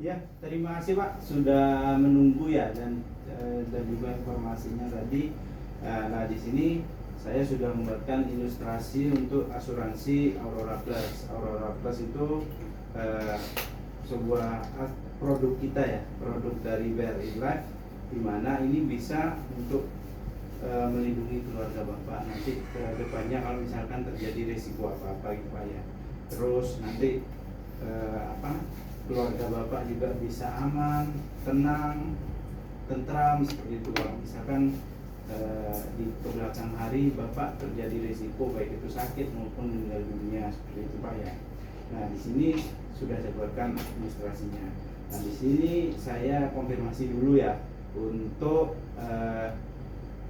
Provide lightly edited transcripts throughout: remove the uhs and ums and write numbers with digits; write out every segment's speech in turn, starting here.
Ya, terima kasih Pak sudah menunggu ya dan juga informasinya tadi. Nah, di sini saya sudah membuatkan ilustrasi untuk asuransi Aurora Plus. Aurora Plus itu eh, sebuah produk kita ya, produk dari BRI Life, di mana ini bisa untuk melindungi keluarga Bapak nanti ke depannya kalau misalkan terjadi risiko apa-apa gitu Pak ya. Terus nanti keluarga Bapak juga bisa aman, tenang, tentram seperti itu. Kalau misalkan di belakang hari Bapak terjadi risiko baik itu sakit maupun meninggal dunia seperti itu Pak ya. Nah, di sini sudah saya buatkan ilustrasinya. Nah, di sini saya konfirmasi dulu ya untuk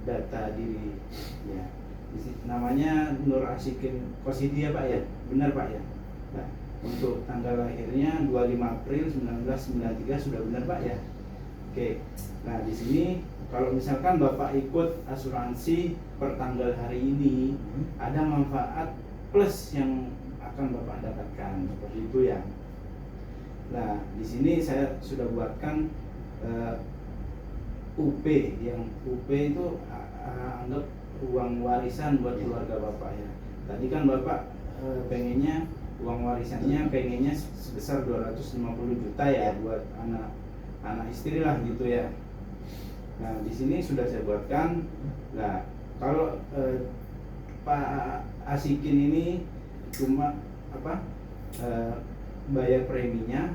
data diri ya. Namanya Nur Asyikin Kosidia Pak ya, benar Pak ya. Nah, untuk tanggal lahirnya 25 April 1993 sudah benar Pak ya. Oke. Nah, di sini kalau misalkan Bapak ikut asuransi per tanggal hari ini, ada manfaat plus yang akan Bapak dapatkan seperti itu ya. Nah, di sini saya sudah buatkan UP, yang UP itu anggap uang warisan buat keluarga Bapak ya. Tadi kan Bapak pengennya uang warisannya pengennya sebesar 250 juta ya buat anak istri lah gitu ya. Nah, di sini sudah saya buatkan. Nah, kalau Pak Asyikin ini cuma bayar preminya,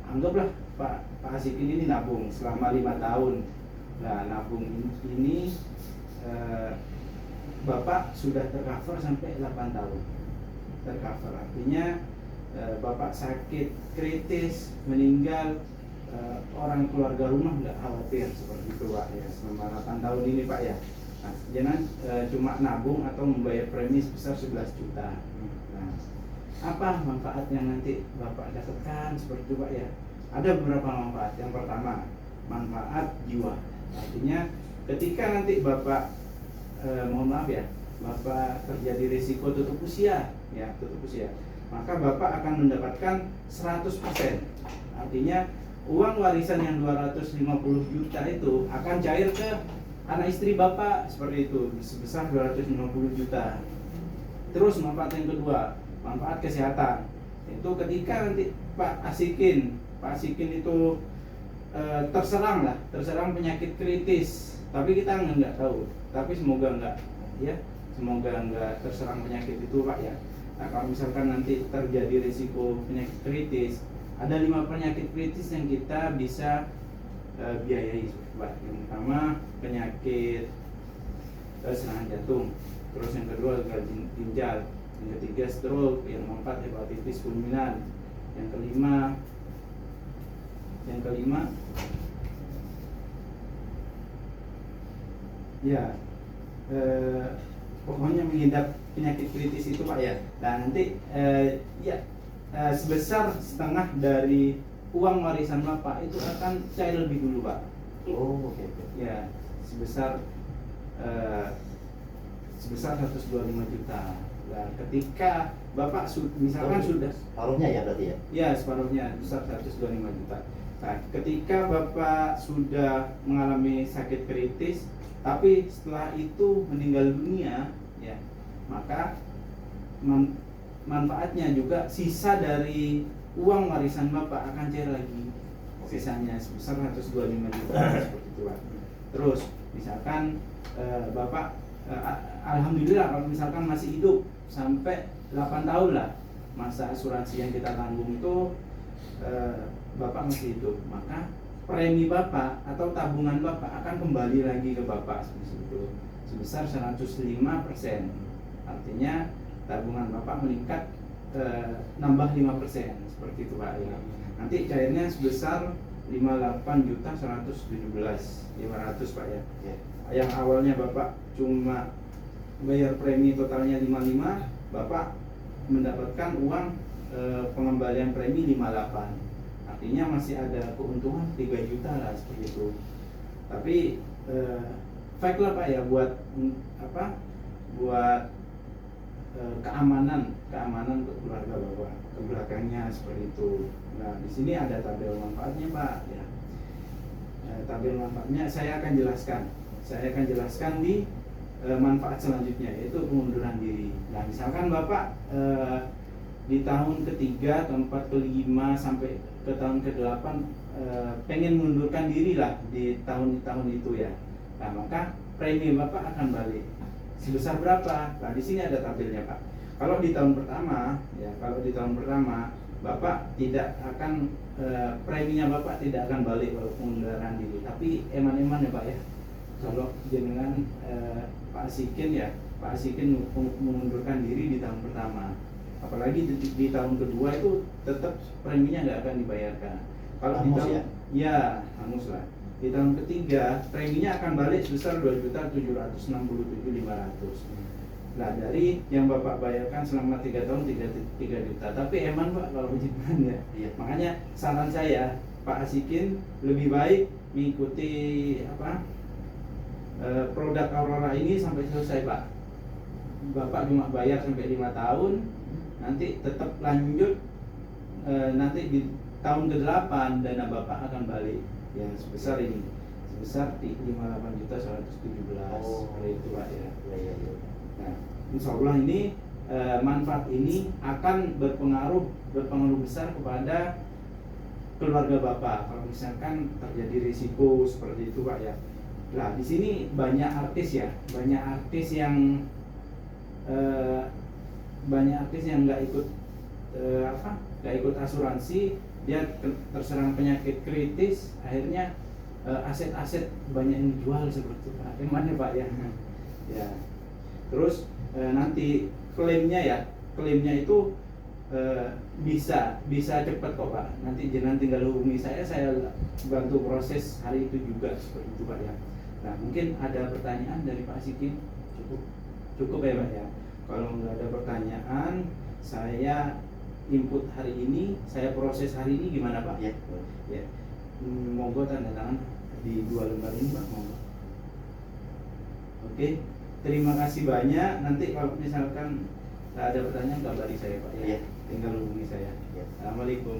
anggaplah Pak Asyikin ini nabung selama 5 tahun. Nah, nabung ini Bapak sudah tercover sampai 8 tahun. Tercover artinya Bapak sakit kritis, meninggal, orang keluarga rumah nggak khawatir seperti itu Pak ya, selama 8 tahun ini Pak ya. Nah, jangan cuma nabung atau membayar premi sebesar 11 juta. Nah, apa manfaatnya nanti Bapak dapatkan seperti itu Pak ya? Ada beberapa manfaat. Yang pertama, manfaat jiwa. Artinya ketika nanti Bapak mohon maaf ya, Bapak terjadi risiko tutup usia ya, maka Bapak akan mendapatkan 100%. Artinya uang warisan yang 250 juta itu akan cair ke anak istri Bapak seperti itu sebesar 250 juta. Terus manfaat yang kedua, manfaat kesehatan. Itu ketika nanti Pak Asyikin itu terserang penyakit kritis, tapi kita nggak tahu, tapi semoga nggak terserang penyakit itu Pak ya. Nah, kalau misalkan nanti terjadi risiko penyakit kritis, ada 5 penyakit kritis yang kita bisa biayai Pak. Yang pertama penyakit serangan jantung, terus yang kedua gagal ginjal, yang ketiga stroke, yang keempat hepatitis fulminan, yang kelima ya pokoknya mengidap penyakit kritis itu Pak ya. Dan nanti sebesar setengah dari uang warisan Bapak itu akan cair lebih dulu Pak. Oh, oke. Ya, sebesar 125 juta. Nah, ketika Bapak misalkan sudah separuhnya ya berarti ya? Ya, separuhnya besar 125 juta. Nah, ketika Bapak sudah mengalami sakit kritis, tapi setelah itu meninggal dunia, ya, maka manfaatnya juga sisa dari uang warisan Bapak akan cair lagi. Sisanya sebesar 125 juta seperti itu Pak. Terus, misalkan Bapak alhamdulillah kalau misalkan masih hidup sampai 8 tahun lah masa asuransi yang kita tanggung itu, Bapak masih hidup, maka premi Bapak atau tabungan Bapak akan kembali lagi ke Bapak sebesar 105%. Artinya tabungan Bapak meningkat, nambah 5% seperti itu Pak ya. Nanti cairnya sebesar 58.117.500 Pak ya. Yang awalnya Bapak cuma bayar premi totalnya 55, Bapak mendapatkan uang pengembalian premi 58. Artinya masih ada keuntungan 3 juta lah seperti itu. Tapi fake lah Pak ya buat keamanan untuk keluarga Bapak ke belakangnya seperti itu. Nah, di sini ada tabel manfaatnya Pak ya. Tabel manfaatnya saya akan jelaskan di manfaat selanjutnya, yaitu pengunduran diri. Nah, misalkan Bapak di tahun ketiga, keempat, kelima sampai ke tahun ke-8 pengen mengundurkan diri lah di tahun itu ya. Nah, maka premi Bapak akan balik sebesar berapa? Nah, di sini ada tabelnya Pak. Kalau di tahun pertama Bapak tidak akan preminya Bapak tidak akan balik kalau pengunduran diri, tapi eman-eman ya Pak ya. Kalau jenengan Pak Asikin mengundurkan diri di tahun pertama, apalagi di tahun kedua itu tetap preminya nggak akan dibayarkan. Kalau di tahun hangus lah. Di tahun ketiga preminya akan balik sebesar 2.767.500. Nah, dari yang Bapak bayarkan selama 3 tahun 3 juta. Tapi eman Pak kalau jenengan ya. Iya. Makanya saran saya Pak Asikin lebih baik mengikuti produk Aurora ini sampai selesai Pak. Bapak cuma bayar sampai 5 tahun, nanti tetap lanjut, nanti di tahun ke-8 dana Bapak akan balik ya sebesar ini, sebesar 58.117. Seperti itu Pak ya. Nah, insya Allah ini manfaat ini akan berpengaruh besar kepada keluarga Bapak kalau misalkan terjadi risiko seperti itu Pak ya. Nah, di sini banyak artis yang nggak ikut asuransi, dia terserang penyakit kritis, akhirnya aset-aset banyak yang dijual seperti itu Pak. Gimana Pak ya? Ya. Terus nanti klaimnya itu bisa cepat kok Pak. Nanti jangan tinggal hubungi saya bantu proses hari itu juga seperti itu Pak ya. Nah, mungkin ada pertanyaan dari Pak Asikin? Cukup ya Pak ya. Kalau nggak ada pertanyaan, saya input hari ini, saya proses hari ini gimana Pak? Ya. Monggo tanda tangan di 2 lembar ini Pak, monggo. Oke, terima kasih banyak. Nanti kalau misalkan ada pertanyaan kabari saya Pak ya. Tinggal hubungi saya. Assalamualaikum.